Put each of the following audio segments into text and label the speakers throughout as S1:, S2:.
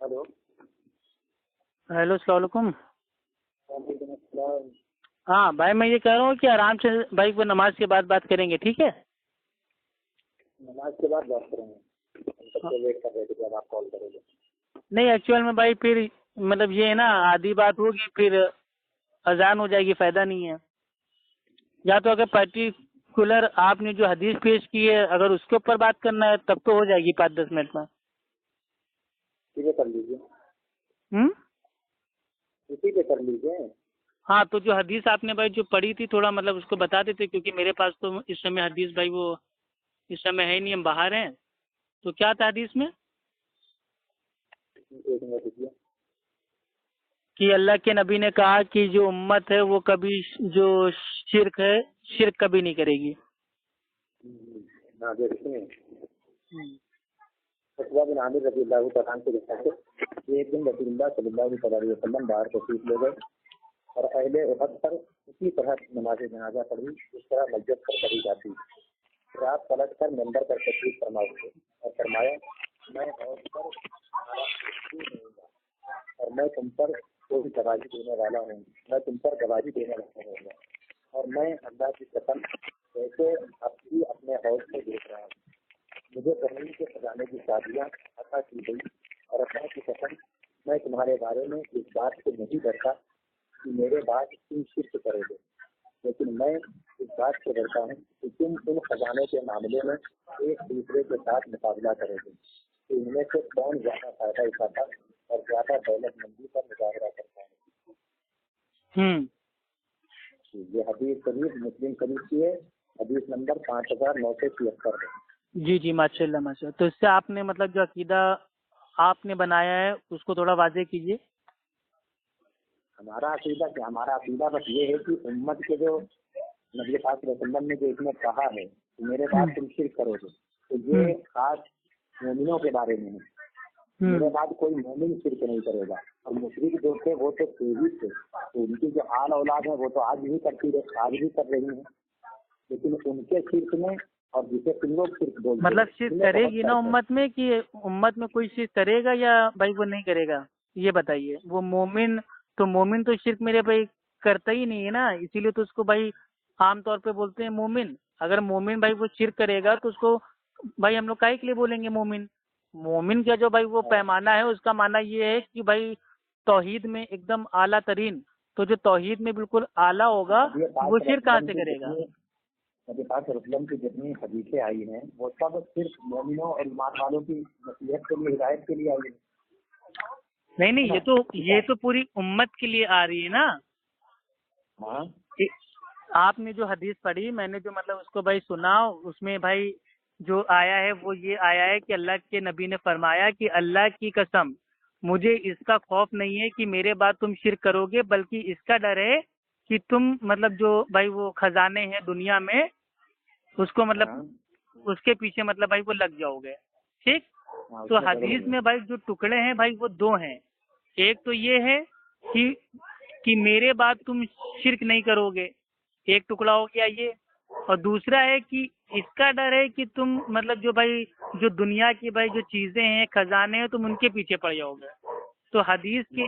S1: Hello,
S2: hello السلام علیکم.
S1: وعلیکم السلام.
S2: ہاں بھائی میں یہ کہہ رہا ہوں کہ آرام سے بھائی وہ نماز کے بعد بات کریں گے, ٹھیک ہے؟
S1: نماز کے بعد بات کریں گے. ہم سب سے ویٹ کر رہے تھے کہ اب آپ کال کریں گے.
S2: نہیں ایکچوئل میں بھائی پھر مطلب یہ ہے نا, آدھی بات ہوگی پھر اذان ہو جائے گی, فائدہ نہیں ہے. یا تو اگر پرٹیکولر آپ نے جو حدیث پیش کی ہے اگر اس کے اوپر بات کرنا ہے تب تو ہو جائے گی 5-10 منٹ میں.
S1: اسی پہ کر لیجیے.
S2: ہوں
S1: اسی پہ کر لیجیے.
S2: ہاں تو جو حدیث آپ نے بھائی جو پڑھی تھی تھوڑا مطلب اس کو بتا دیتے, کیونکہ میرے پاس تو اس سمے حدیث بھائی وہ اس سمے ہے نہیں, ہم باہر ہیں. تو کیا تھا حدیث میں؟
S1: ایک منٹ رکیے.
S2: کہ اللہ کے نبی نے کہا کہ جو امت ہے وہ کبھی جو شرک کبھی نہیں کرے گی.
S1: ہاں دیکھیں, عقبہ بن عامر رضی اللہ تعالیٰ عنہ سے لکھا ہے کہ ایک دن رسول اللہ صلی اللہ علیہ وسلم باہر تشریف لے گئے اور اہل احد پر اسی طرح نماز جنازہ پڑھی جس طرح مسجد پر پڑھی جاتی. رات پلٹ کر ممبر پر تشریف فرما ہوئے اور فرمایا, میں حوض پر اور میں تم پر کوئی گواہی دینے والا ہوں, میں تم پر گواہی دینے والا ہوں, اور میں اللہ کی قسم جیسے ابھی اپنے حوض سے دیکھ رہا ہوں. مجھے زمین کے خزانے کی چابیاں عطا کی گئی اور اللہ کی قسم میں تمہارے بارے میں اس بات سے نہیں ڈرتا کہ میرے بعد تم شرک کرو گے, لیکن میں اس بات سے ڈرتا ہوں کہ تم ان خزانے کے معاملے میں ایک دوسرے کے ساتھ مقابلہ کرو گے کہ ان میں سے کون زیادہ فائدہ اٹھاتا اور زیادہ دولت مندی پر مظاہرہ کرتا ہے. یہ حدیث شریف مسلم شریف کی ہے, حدیث نمبر 5976 ہے.
S2: جی ماشاء اللہ ماشاء اللہ. تو اس سے آپ نے مطلب جو عقیدہ آپ نے بنایا ہے اس کو تھوڑا واضح کیجیے.
S1: ہمارا عقیدہ بس یہ ہے کہ امت کے جو نبی پاک صلی اللہ علیہ وسلم نے جو اس میں کہا ہے کہ میرے بعد تم شرک کرو گے, تو یہ خاص مومنوں کے بارے میں ہے. میرے بعد کوئی مومن شرک نہیں کرے گا, اور مشرک جو تھے وہ تو تیزی تھے, تو ان کی جو آل اولاد ہے وہ تو آج بھی کرتی ہے, آج بھی کر رہی ہیں, لیکن ان کے شرک میں اور جسے تم لوگ شرک بولتے
S2: مطلب شرک کرے گی نا امت میں, کہ امت میں کوئی شرک کرے گا یا بھائی وہ نہیں کرے گا, یہ بتائیے. وہ مومن تو شرک میرے بھائی کرتا ہی نہیں ہے نا, اسی لیے تو اس کو بھائی عام طور پہ بولتے ہیں مومن. اگر مومن بھائی وہ شرک کرے گا تو اس کو بھائی ہم لوگ کاہے کے لیے بولیں گے مومن. مومن کا جو بھائی وہ پیمانہ ہے اس کا معنی یہ ہے کہ بھائی توحید میں ایک دم اعلیٰ ترین, تو جو توحید میں بالکل اعلیٰ ہوگا وہ شرک کہاں سے کرے گا.
S1: نبی پاک صلی اللہ علیہ وسلم کی جتنی حدیثیں آئی ہیں وہ سب صرف مومنوں اور ایمان والوں کی نصیحت کے لیے, ہدایت کے لیے آئی ہیں.
S2: نہیں یہ تو پوری امت کے لیے آ رہی ہے نا.
S1: ہاں,
S2: آپ نے جو حدیث پڑھی, میں نے جو مطلب اس کو بھائی سنا, اس میں بھائی جو آیا ہے وہ یہ آیا ہے کہ اللہ کے نبی نے فرمایا کہ اللہ کی قسم مجھے اس کا خوف نہیں ہے کہ میرے بعد تم شرک کرو گے, بلکہ اس کا ڈر ہے کہ تم مطلب جو بھائی وہ خزانے ہیں دنیا میں اس کو مطلب اس کے پیچھے مطلب بھائی وہ لگ جاؤ گے. ٹھیک, تو حدیث میں بھائی جو ٹکڑے ہیں بھائی وہ 2 ہیں. ایک تو یہ ہے کہ میرے بعد تم شرک نہیں کرو گے, ایک ٹکڑا ہو گیا یہ, اور دوسرا ہے کہ اس کا ڈر ہے کہ تم مطلب جو بھائی جو دنیا کی بھائی جو چیزیں ہیں خزانے ہیں تم ان کے پیچھے پڑ جاؤ گے. تو حدیث کے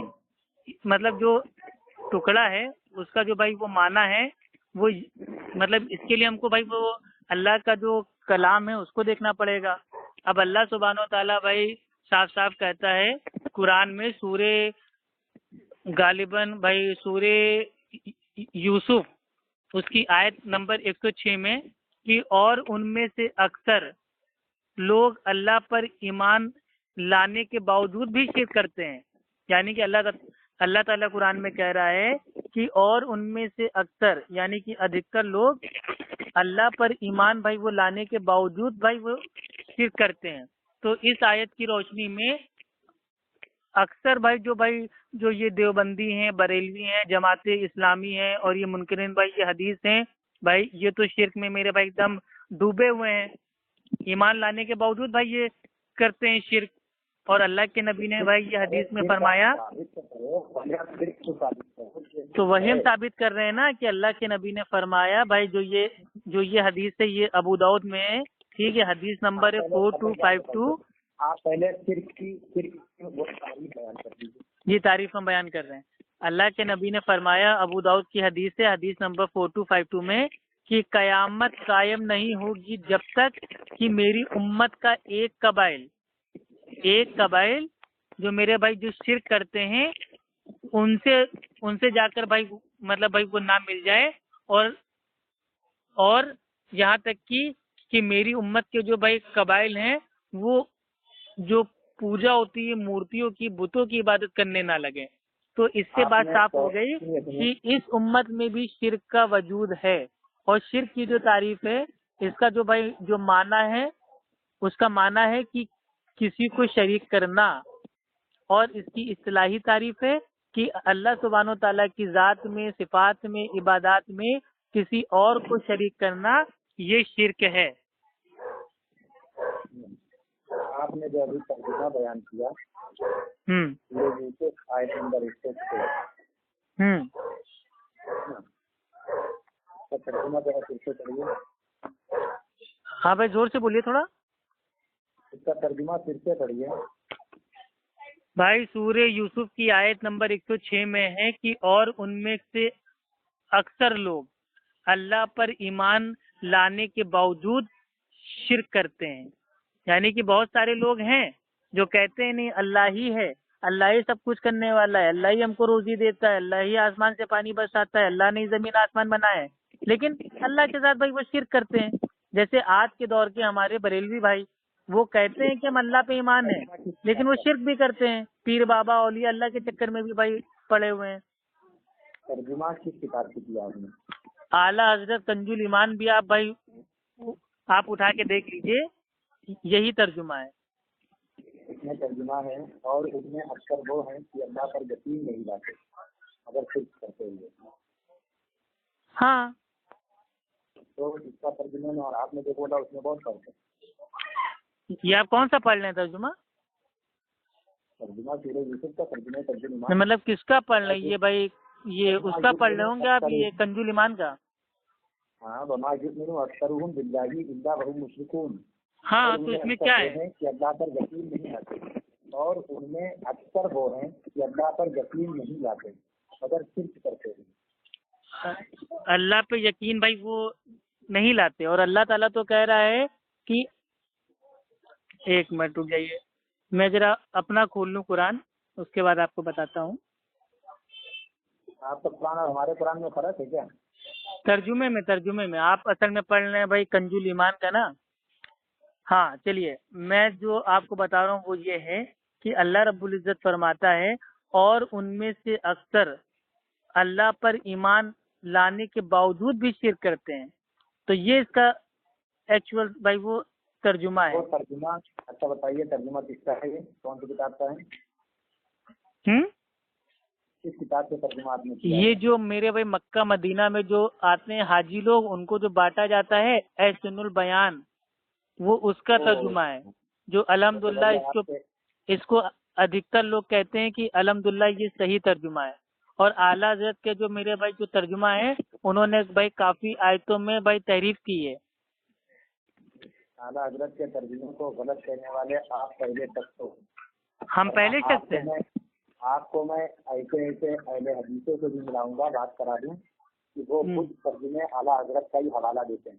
S2: مطلب جو ٹکڑا ہے اس کا جو بھائی وہ معنی ہے وہ مطلب اس کے لیے ہم کو بھائی وہ اللہ کا جو کلام ہے اس کو دیکھنا پڑے گا. اب اللہ سبحانہ و تعالیٰ بھائی صاف صاف کہتا ہے قرآن میں سورہ غالباً بھائی سورہ یوسف اس کی آیت نمبر 106 میں کہ اور ان میں سے اکثر لوگ اللہ پر ایمان لانے کے باوجود بھی شرک کرتے ہیں. یعنی کہ اللہ تعالیٰ قرآن میں کہہ رہا ہے کہ اور ان میں سے اکثر یعنی کہ ادھکتر لوگ اللہ پر ایمان بھائی وہ لانے کے باوجود بھائی وہ شرک کرتے ہیں. تو اس آیت کی روشنی میں اکثر بھائی جو یہ دیوبندی ہیں, بریلوی ہیں, جماعت اسلامی ہیں اور یہ منکرین بھائی یہ حدیث ہیں بھائی یہ تو شرک میں میرے بھائی ایک دم ڈوبے ہوئے ہیں, ایمان لانے کے باوجود بھائی یہ کرتے ہیں شرک. اور اللہ کے نبی نے بھائی یہ حدیث میں فرمایا, تو وہی ہم ثابت کر رہے ہیں نا کہ اللہ کے نبی نے فرمایا بھائی جو یہ حدیث ہے یہ ابو داؤد میں ہے, ٹھیک ہے, حدیث نمبر ہے 4252
S1: آپ پہلے صرف کی وہ تعریف بیان کر دیجیے.
S2: یہ تعریف ہم بیان کر رہے ہیں. اللہ کے نبی نے فرمایا ابو داؤد کی حدیث ہے، حدیث نمبر 4252 میں، کہ قیامت قائم نہیں ہوگی جب تک کہ میری امت کا ایک قبائل جو میرے بھائی جو شرک کرتے ہیں ان سے جا کر بھائی مطلب بھائی وہ نام مل جائے، اور یہاں تک کہ میری امت کے جو بھائی قبائل ہیں وہ جو پوجا ہوتی ہے مورتیوں کی، بتوں کی عبادت کرنے نہ لگے. تو اس سے بات صاف ہو گئی کہ اس امت میں بھی شرک کا وجود ہے. اور شرک کی جو تعریف ہے اس کا جو بھائی جو معنی ہے اس کا معنی ہے کہ کسی کو شریک کرنا، اور اس کی اصطلاحی تعریف ہے کہ اللہ سبحانہ و تعالیٰ کی ذات میں، صفات میں، عبادات میں کسی اور کو شریک کرنا یہ شرک ہے.
S1: آپ نے جو ابھی ترجمہ بیان کیا آیت نمبر 106 ترجمہ ذرا پھر سے پڑھیے.
S2: ہاں بھائی زور سے بولیے تھوڑا.
S1: اس کا ترجمہ پھر سے پڑھیے
S2: بھائی. سورہ یوسف کی آیت نمبر 106 میں ہے کہ اور ان میں سے اکثر لوگ اللہ پر ایمان لانے کے باوجود شرک کرتے ہیں. یعنی کہ بہت سارے لوگ ہیں جو کہتے ہیں نہیں اللہ ہی ہے، اللہ ہی سب کچھ کرنے والا ہے، اللہ ہی ہم کو روزی دیتا ہے، اللہ ہی آسمان سے پانی برساتا ہے، اللہ نے زمین آسمان بنایا ہے، لیکن اللہ کے ساتھ بھائی وہ شرک کرتے ہیں. جیسے آج کے دور کے ہمارے بریلوی بھائی وہ کہتے ہیں کہ ہم اللہ پہ ایمان ہے لیکن وہ شرک بھی کرتے ہیں، پیر بابا اولیاء اللہ کے چکر میں بھی بھائی پڑے ہوئے ہیں.
S1: ترجمہ کس کتاب کی کیا آپ نے؟
S2: اعلیٰ حضرت کنز الایمان بھی آپ بھائی آپ اٹھا کے دیکھ لیجئے، یہی ترجمہ ہے.
S1: اس میں ترجمہ ہے اور اس میں اکثر وہ ہیں کہ اللہ پر یقین نہیں لاتے اگر شرک کرتے ہوئے.
S2: ہاں
S1: تو اس کا ترجمہ میں اور آپ نے جو بولا اس میں بہت فرق ہے.
S2: یہ آپ کون سا پڑھ لیں ترجمہ؟
S1: ترجمہ سورہ یوسف کا ترجمہ
S2: مطلب کس کا پڑھ لیں؟ یہ بھائی یہ اس کا پڑھ لیں ہوں گے آپ، یہ کنز الایمان کا.
S1: ہاں وما یؤمن اکثرهم باللہ الا وهم مشرکون.
S2: ہاں تو اس میں کیا ہے
S1: کہ اللہ پر یقین نہیں لاتے، اور ان میں اکثر وہ ہیں کہ اللہ پر یقین نہیں لاتے مگر شرک کرتے ہیں.
S2: اللہ پہ یقین بھائی وہ نہیں لاتے، اور اللہ تعالیٰ تو کہہ رہا ہے کہ ایک منٹ رک جائیے میں ذرا اپنا کھول لوں قرآن، اس کے بعد آپ کو بتاتا ہوں.
S1: آپ کا قرآن اور ہمارے قرآن میں فرق ہے کیا؟
S2: ترجمے میں آپ اصل میں پڑھ لیں بھائی کنز الایمان کا نا. ہاں چلیے میں جو آپ کو بتا رہا ہوں وہ یہ ہے کہ اللہ رب العزت فرماتا ہے اور ان میں سے اکثر اللہ پر ایمان لانے کے باوجود بھی شرک کرتے ہیں. تو یہ اس کا ایکچوئل بھائی وہ ترجمہ ہے.
S1: وہ ترجمہ اچھا بتائیے ترجمہ کس کا ہے؟ یہ کون سی کتاب کا ہے؟ کس کتاب سے ترجمہ آپ نے کیا؟
S2: یہ جو میرے بھائی مکہ مدینہ میں جو آتے ہیں حاجی لوگ ان کو جو بانٹا جاتا ہے احسن البیان، وہ اس کا ترجمہ ہے جو الحمدللہ اس کو ادھکتر لوگ کہتے ہیں کہ الحمدللہ یہ صحیح ترجمہ ہے. اور اعلیٰ حضرت کے جو میرے بھائی جو ترجمہ ہے انہوں نے بھائی کافی آیتوں میں بھائی تحریف کی ہے.
S1: اعلیٰ حضرت کے ترجمے کو غلط کہنے والے آپ پہلے شخص ہو.
S2: ہم پہلے شخص ہیں.
S1: آپ کو میں ایسے اہل حدیثوں سے بھی ملاؤں گا، بات کرا دوں کہ وہ خود ترجمے اعلیٰ حضرت کا ہی حوالہ دیتے ہیں.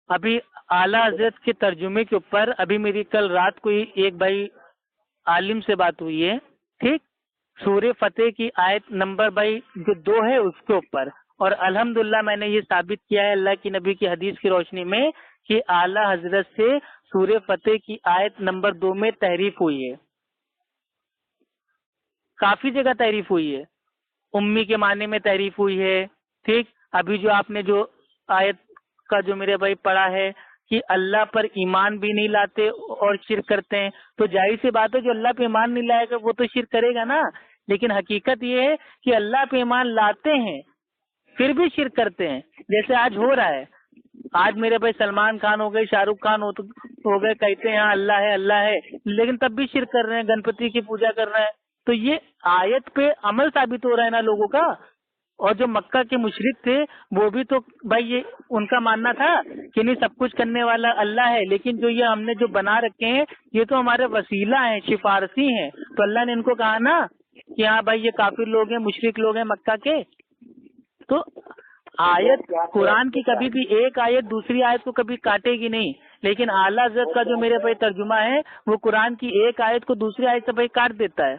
S2: ابھی اعلیٰ حضرت کے ترجمے کے اوپر ابھی میری کل رات کو ہی ایک بھائی عالم سے بات ہوئی ہے، ٹھیک، سورہ فتح کی آیت نمبر بھائی جو 2 ہے اس کے اوپر، اور الحمدللہ میں نے یہ ثابت کیا ہے اللہ کی نبی کی حدیث کی روشنی میں کہ اعلیٰ حضرت سے سورہ فتح کی آیت نمبر 2 میں تحریف ہوئی ہے. کافی جگہ تحریف ہوئی ہے، امی کے معنی میں تحریف ہوئی ہے. ٹھیک، ابھی جو آپ نے جو آیت کا جو میرے بھائی پڑھا ہے کہ اللہ پر ایمان بھی نہیں لاتے اور شرک کرتے ہیں، تو ظاہر سی بات ہے جو اللہ پہ ایمان نہیں لائے گا وہ تو شرک کرے گا نا. لیکن حقیقت یہ ہے کہ اللہ پہ ایمان لاتے ہیں پھر بھی شرک کرتے ہیں، جیسے آج ہو رہا ہے. آج میرے بھائی سلمان خان ہو گئے، شاہ رخ خان ہو گئے، کہتے ہیں ہاں اللہ ہے لیکن تب بھی شرک کر رہے ہیں، گنپتی کی پوجا کر رہے ہیں. تو یہ آیت پہ عمل ثابت ہو رہا ہے نا لوگوں کا، اور جو مکہ کے مشرک تھے وہ بھی تو بھائی یہ ان کا ماننا تھا کہ نہیں سب کچھ کرنے والا اللہ ہے، لیکن جو یہ ہم نے جو بنا رکھے ہیں یہ تو ہمارے وسیلہ ہیں، سفارشی ہیں، تو اللہ نے ان کو کہا نا کہ ہاں بھائی یہ کافر لوگ ہیں، مشرک لوگ ہیں مکہ کے۔ تو آیت قرآن کی کبھی بھی ایک آیت دوسری آیت کو کبھی کاٹے گی نہیں، لیکن اعلیٰ حضرت کا جو میرے بھائی ترجمہ ہے وہ قرآن کی ایک آیت کو دوسری آیت سے بھائی کاٹ دیتا ہے۔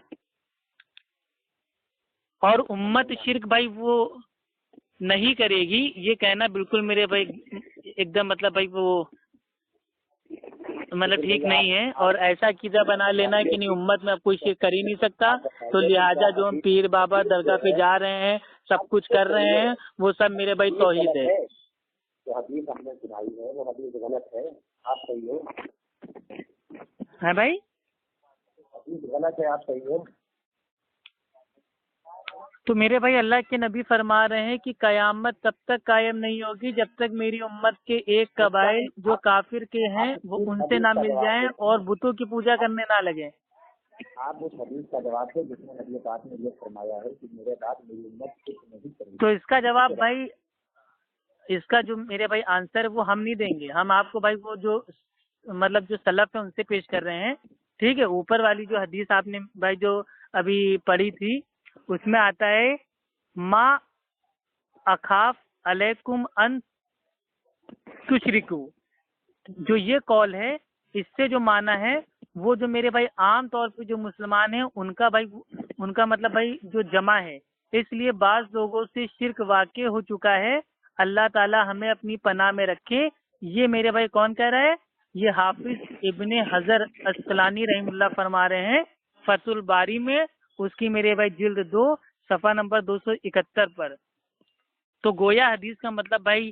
S2: اور امت شرک بھائی وہ نہیں کرے گی، یہ کہنا بالکل میرے بھائی ایک دم مطلب بھائی وہ مطلب ٹھیک نہیں ہے، اور ایسا عقیدہ بنا لینا کہ نہیں امت میں اب کوئی شرک کر ہی نہیں سکتا، تو لہٰذا جو ہم پیر بابا درگاہ پہ جا رہے ہیں سب کچھ کر رہے ہیں وہ سب میرے بھائی توحید ہے۔
S1: جو حدیث ہم نے سنائی ہے وہ حدیث غلط ہے، آپ صحیح ہو؟
S2: ہے بھائی
S1: حدیث غلط ہے، آپ صحیح ہو؟
S2: تو میرے بھائی اللہ کے نبی فرما رہے ہیں کہ قیامت تب تک قائم نہیں ہوگی جب تک میری امت کے ایک قبائل جو کافر کے ہیں وہ ان سے نہ مل جائیں اور بتوں کی پوجا کرنے نہ لگیں۔
S1: آپ اس حدیث کا جواب دیں جس میں نبی پاک نے یہ فرمایا ہے کہ میرے بعد میری امت کچھ نہیں کرے گی۔
S2: تو اس کا جواب بھائی اس کا جو میرے بھائی آنسر وہ ہم نہیں دیں گے، ہم آپ کو بھائی وہ جو مطلب جو سلف ہے ان سے پیش کر رہے ہیں، ٹھیک ہے۔ اوپر والی جو حدیث آپ نے بھائی جو ابھی پڑھی تھی اس میں آتا ہے ما اخاف علیکم ان تشرکو، جو یہ قول ہے اس سے جو معنی ہے وہ جو میرے بھائی عام طور پہ جو مسلمان ہیں ان کا بھائی ان کا مطلب بھائی جو جمع ہے، اس لیے بعض لوگوں سے شرک واقع ہو چکا ہے، اللہ تعالی ہمیں اپنی پناہ میں رکھے۔ یہ میرے بھائی کون کہہ رہا ہے؟ یہ حافظ ابن حجر عسقلانی رحم اللہ فرما رہے ہیں فتح الباری میں، اس کی میرے بھائی جلد 2 صفحہ نمبر 271 پر۔ تو گویا حدیث کا مطلب بھائی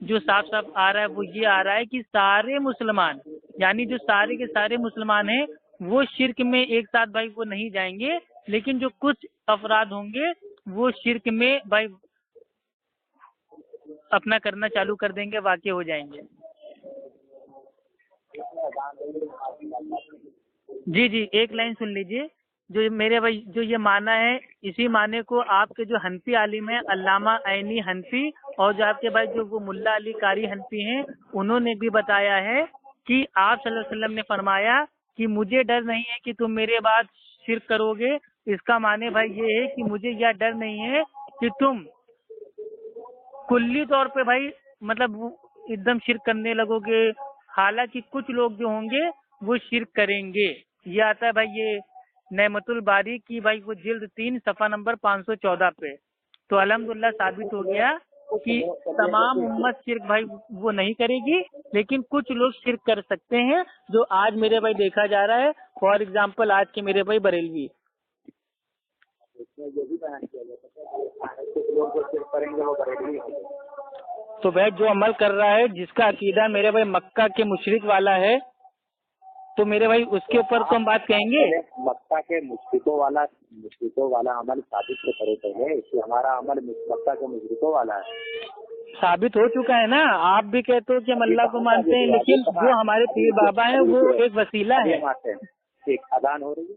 S2: جو صاف صاف آ رہا ہے وہ یہ آ رہا ہے کہ سارے مسلمان یعنی جو سارے کے سارے مسلمان ہیں وہ شرک میں ایک ساتھ بھائی وہ نہیں جائیں گے، لیکن جو کچھ افراد ہوں گے وہ شرک میں بھائی اپنا کرنا چالو کر دیں گے، واقع ہو جائیں گے۔ جی جی ایک لائن سن لیجئے، جو میرے بھائی جو یہ معنی ہے اسی معنی کو آپ کے جو حنفی عالم ہیں علامہ عینی حنفی اور جو آپ کے بھائی جو وہ ملا علی قاری حنفی ہیں انہوں نے بھی بتایا ہے کہ آپ صلی اللہ علیہ وسلم نے فرمایا کہ مجھے ڈر نہیں ہے کہ تم میرے بعد شرک کرو گے، اس کا معنی بھائی یہ ہے کہ مجھے یہ ڈر نہیں ہے کہ تم کلی طور پہ بھائی مطلب ایک دم شرک کرنے لگو گے، حالانکہ کچھ لوگ جو ہوں گے وہ شرک کریں گے۔ یہ آتا ہے بھائی یہ نعمت الباری کی بھائی وہ جلد 3 صفحہ نمبر 514 پہ۔ تو الحمدللہ ثابت ہو گیا کہ تمام امت شرک بھائی وہ نہیں کرے گی، لیکن کچھ لوگ شرک کر سکتے ہیں جو آج میرے بھائی دیکھا جا رہا ہے، فار ایگزامپل آج کے میرے بھائی بریلوی۔ تو بھائی جو عمل کر رہا ہے جس کا عقیدہ میرے بھائی مکہ کے مشرک والا ہے تو میرے بھائی اس کے اوپر تو ہم بات کہیں گے۔
S1: مکہ کے مشرکوں والا عمل ثابت تو کرے پہلے، اس سے ہمارا عمل مکہ کے مشرکوں والا ہے،
S2: ثابت ہو چکا ہے نا۔ آپ بھی کہتے ہو کہ ہم اللہ کو مانتے ہیں، لیکن جو ہمارے پیر بابا ہیں وہ ایک وسیلہ ہے۔
S1: ٹھیک اذان ہو رہی ہے،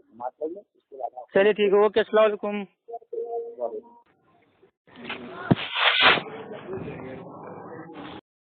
S2: چلیے ٹھیک ہے، اوکے، السلام علیکم۔